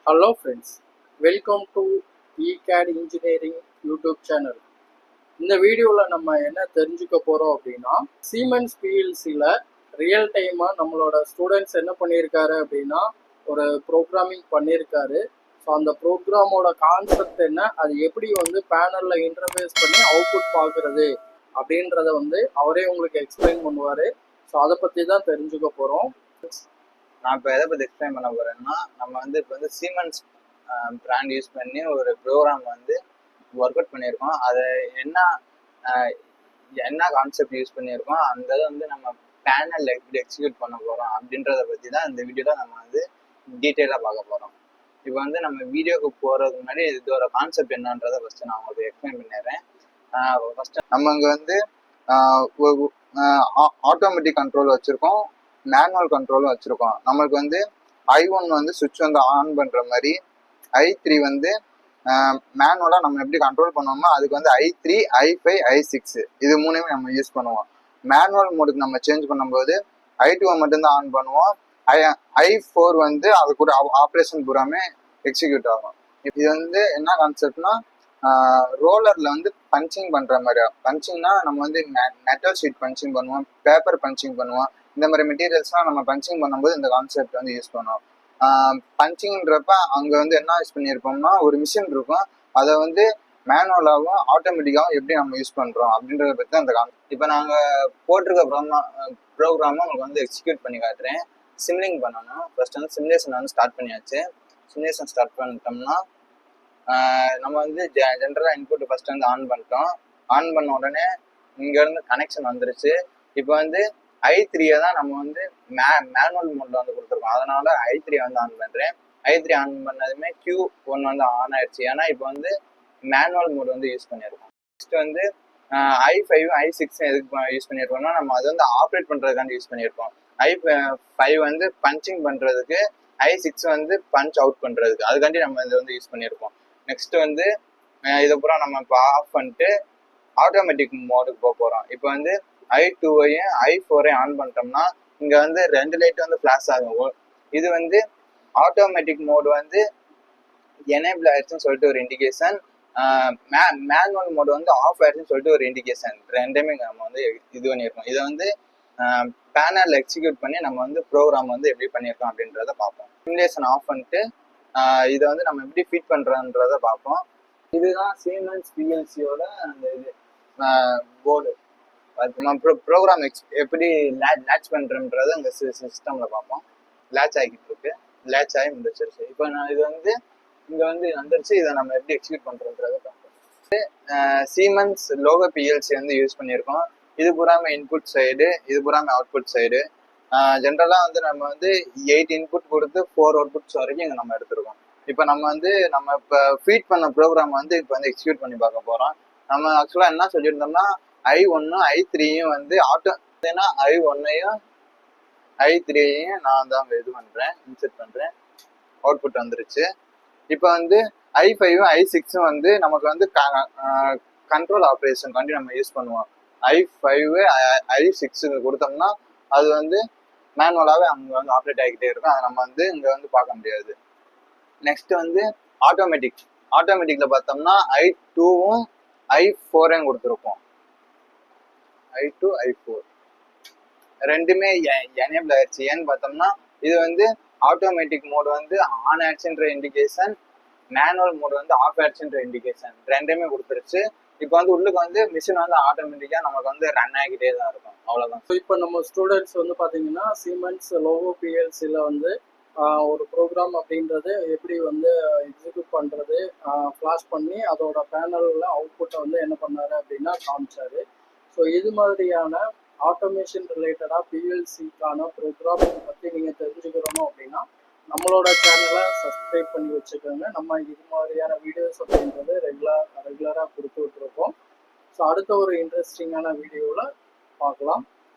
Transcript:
Hello friends, welcome to ECAD engineering YouTube channel. இந்த வீடியோவில் நம்ம என்ன தெரிஞ்சுக்க போகிறோம் அப்படின்னா, சீமென்ஸ் பிஎல்சியில் ரியல் டைமாக நம்மளோட ஸ்டூடெண்ட்ஸ் என்ன பண்ணியிருக்காரு அப்படின்னா, ஒரு ப்ரோக்ராமிங் பண்ணியிருக்காரு. ஸோ அந்த ப்ரோக்ராமோட கான்செப்ட் என்ன, அது எப்படி பேனலில் இன்டர்ஃபேஸ் பண்ணி அவுட்புட் பார்க்குறது அப்படின்றத அவரே உங்களுக்கு எக்ஸ்பிளைன் பண்ணுவார். ஸோ அதை பற்றி தான் தெரிஞ்சுக்க போகிறோம். நான் இப்போ எதை பற்றி எக்ஸ்பிளைன் பண்ண போகிறேன்னா, நம்ம இப்போ சீமென்ஸ் பிராண்ட் யூஸ் பண்ணி ஒரு ப்ரோக்ராம் ஒர்க் அவுட் பண்ணியிருக்கோம். அதை என்ன கான்செப்ட் யூஸ் பண்ணியிருக்கோம், அந்த இதை நம்ம பேனலில் எப்படி எக்ஸிக்யூட் பண்ண போகிறோம் அப்படின்றத பற்றி தான் இந்த வீடியோவில் நம்ம டீட்டெயிலாக பார்க்க போகிறோம். இப்போ நம்ம வீடியோக்கு போகிறதுக்கு முன்னாடி இதோட கான்செப்ட் என்னன்றதை ஃபஸ்ட்டு நான் உங்களுக்கு எக்ஸ்பிளைன் பண்ணிடுறேன். ஃபஸ்ட்டு நம்ம இங்கே ஆட்டோமேட்டிக் கண்ட்ரோல் வச்சுருக்கோம், மேனுவல் கண்ட்ரோலும் வச்சுருக்கோம். நம்மளுக்கு I1 சுவிட்ச் ஆன் பண்ணுற மாதிரி, I3 மேனுவலாக நம்ம எப்படி கண்ட்ரோல் பண்ணோம்னா அதுக்கு I3, I5, I6 இது மூணுமே நம்ம யூஸ் பண்ணுவோம். மேனுவல் மோடுக்கு நம்ம சேஞ்ச் பண்ணும்போது I2 மட்டும்தான் ஆன் பண்ணுவோம். I4 அது கூட ஆப்ரேஷன் பூராமே எக்ஸிக்யூட் ஆகும். இது என்ன கான்செப்ட்னா, ரோலரில் பஞ்சிங் பண்ணுற மாதிரி. பஞ்சிங்னா நம்ம மெட்டல் ஷீட் பஞ்சிங் பண்ணுவோம், பேப்பர் பஞ்சிங் பண்ணுவோம். இந்த மாதிரி மெட்டீரியல்ஸ்லாம் நம்ம பஞ்சிங் பண்ணும்போது இந்த கான்செப்ட் யூஸ் பண்ணுவோம். பஞ்சிங்ன்றப்ப அங்கே என்ன யூஸ் பண்ணியிருப்போம்னா, ஒரு மிஷின் இருக்கும், அதை மேனுவலாகவும் ஆட்டோமேட்டிக்காகவும் எப்படி நம்ம யூஸ் பண்ணுறோம் அப்படின்றத பற்றி தான் இந்த கான்செப்ட். இப்போ நாங்கள் போட்டிருக்க ப்ரோக்ராமை உங்களுக்கு எக்ஸிக்யூட் பண்ணி காட்டுறேன். சிம்லிங் பண்ணணும். ஃபர்ஸ்ட் சிமுலேஷன் ஸ்டார்ட் பண்ணியாச்சு. சிமுலேஷன் ஸ்டார்ட் பண்ணிட்டோம்னா நம்ம ஜென்ரலாக இன்புட் ஃபர்ஸ்ட் ஆன் பண்ணிட்டோம். ஆன் பண்ண உடனே இங்கேருந்து கனெக்ஷன் வந்துருச்சு. இப்போ I3 தான் நம்ம மேனுவல் மோட்ல கொடுத்துருக்கோம். அதனால I3 ஆன் பண்ணுறேன். I3 ஆன் பண்ணதுமே Q1 ஆன் ஆயிடுச்சு. ஏன்னா இப்போ மேனுவல் மோட் யூஸ் பண்ணியிருக்கோம். நெக்ஸ்ட் I5, I6 எதுக்கு யூஸ் பண்ணியிருக்கோம்னா, நம்ம அது ஆப்ரேட் பண்ணுறதுக்காண்டி யூஸ் பண்ணியிருக்கோம். I5 பஞ்சிங் பண்ணுறதுக்கு, I6 பஞ்ச் அவுட் பண்ணுறதுக்கு, அதுக்காண்டி நம்ம இதை யூஸ் பண்ணியிருக்கோம். நெக்ஸ்ட் இதை பூரா நம்ம இப்போ ஆஃப் பண்ணிட்டு ஆட்டோமேட்டிக் மோடுக்கு போக போகிறோம். இப்போ I2ஐயும் I4ஐயும் ஆன் பண்ணிட்டோம்னா இங்கே 2 லைட் ஃப்ளாஷ் ஆகும். இது ஆட்டோமேட்டிக் மோடு எனேபிள் ஆயிடுச்சுன்னு சொல்லிட்டு ஒரு இண்டிகேஷன், மேனுவல் மோடு ஆஃப் ஆயிடுச்சுன்னு சொல்லிட்டு ஒரு இண்டிகேஷன். ரெண்டுமே நம்ம இது பண்ணியிருக்கோம். இதை பேனல் எக்ஸிக்யூட் பண்ணி நம்ம ப்ரோக்ராம் எப்படி பண்ணியிருக்கோம் அப்படின்றத பார்ப்போம். சிமுலேஷன் ஆஃப் பண்ணிட்டு இதை நம்ம எப்படி ஃபீட் பண்ணுறோன்றத பார்ப்போம். இதுதான் சீமென்ஸ் பிஎல்சியோட அந்த இது போர்டு. நம்ம ப்ரோக்ராம் எப்படி லேட்ச் பண்ணுறன்றதை இந்த சிஸ்டமில் பார்ப்போம். லேட்ச் ஆகிக்கிட்டு இருக்கு, லேட்ச் ஆகி முடிச்சிருச்சு. இப்போ நான் இது இங்கே வந்துருச்சு. இதை நம்ம எப்படி எக்ஸிக்யூட் பண்ணுறோன்றதை பார்ப்போம். சீமென்ஸ் லோகோ பிஎல்சி யூஸ் பண்ணியிருக்கோம். இது பூராம இன்புட் சைடு, இது பூராம அவுட்புட் சைடு. ஜென்ரலாக நம்ம 8 இன்புட் கொடுத்து 4 அவுட்புட்ஸ் வரைக்கும் இங்கே நம்ம எடுத்துருக்கோம். இப்போ நம்ம நம்ம இப்போ ஃபீட் பண்ண ப்ரோக்ராம் இப்போ எக்ஸிக்யூட் பண்ணி பார்க்க போகிறோம். நம்ம ஆக்சுவலாக என்ன சொல்லியிருந்தோம்னா, I1, I3யும் ஆட்டோ, ஏன்னா I1ஐயும் I3ஐயும் நான் தான் இது பண்ணுறேன், இன்செர்ட் பண்ணுறேன். அவுட்புட் வந்துருச்சு. இப்போ I5ம் I6ம் நமக்கு கண்ட்ரோல் ஆப்ரேஷன் காண்டி நம்ம யூஸ் பண்ணுவோம். I5 I6 கொடுத்தோம்னா அது மேனுவலாகவே அங்கே ஆப்ரேட் ஆகிக்கிட்டே இருக்கும். அதை நம்ம இங்கே பார்க்க முடியாது. நெக்ஸ்ட் ஆட்டோமேட்டிக்ல பார்த்தோம்னா I2வும் I4ஐயும் கொடுத்துருப்போம். I2, I4 ரெண்டுமே எனேபிள் ஆயிடுச்சு. ஏன்னு பார்த்தோம்னா இது ஆட்டோமேட்டிக் மோடு ஆன் ஆயிடுச்சுன்ற இண்டிகேஷன், மேனுவல் மோடு ஆஃப் ஆயிடுச்சுன்ற இண்டிகேஷன் ரெண்டுமே கொடுத்துருச்சு. இப்போ உள்ளுக்கு மிஷின் ஆட்டோமேட்டிக்காக நமக்கு ரன் ஆகிக்கிட்டே தான் இருக்கும். அவ்வளோதான். ஸோ இப்போ நம்ம ஸ்டூடெண்ட்ஸ் பார்த்தீங்கன்னா, சீமென்ஸ் லோகோ பிஎல்சியில் ஒரு ப்ரோக்ராம் அப்படின்றது எப்படி எக்ஸிக்யூட் பண்ணுறது, ஃப்ளாஷ் பண்ணி அதோட பேனலில் அவுட்புட்டை என்ன பண்ணாரு அப்படின்னா காமிச்சாரு. ஸோ இது மாதிரியான ஆட்டோமேஷன் ரிலேட்டடாக பிஎல்சிக்கான ப்ரோக்ராமிங் பற்றி நீங்கள் தெரிஞ்சுக்கிறணும் அப்படின்னா நம்மளோட சேனலை சப்ஸ்கிரைப் பண்ணி வச்சுக்கோங்க. நம்ம இது மாதிரியான வீடியோஸ் அப்படின்றது ரெகுலராக கொடுத்துட்ருக்கோம். ஸோ அடுத்த ஒரு இன்ட்ரெஸ்டிங்கான வீடியோவில் பார்க்கலாம்.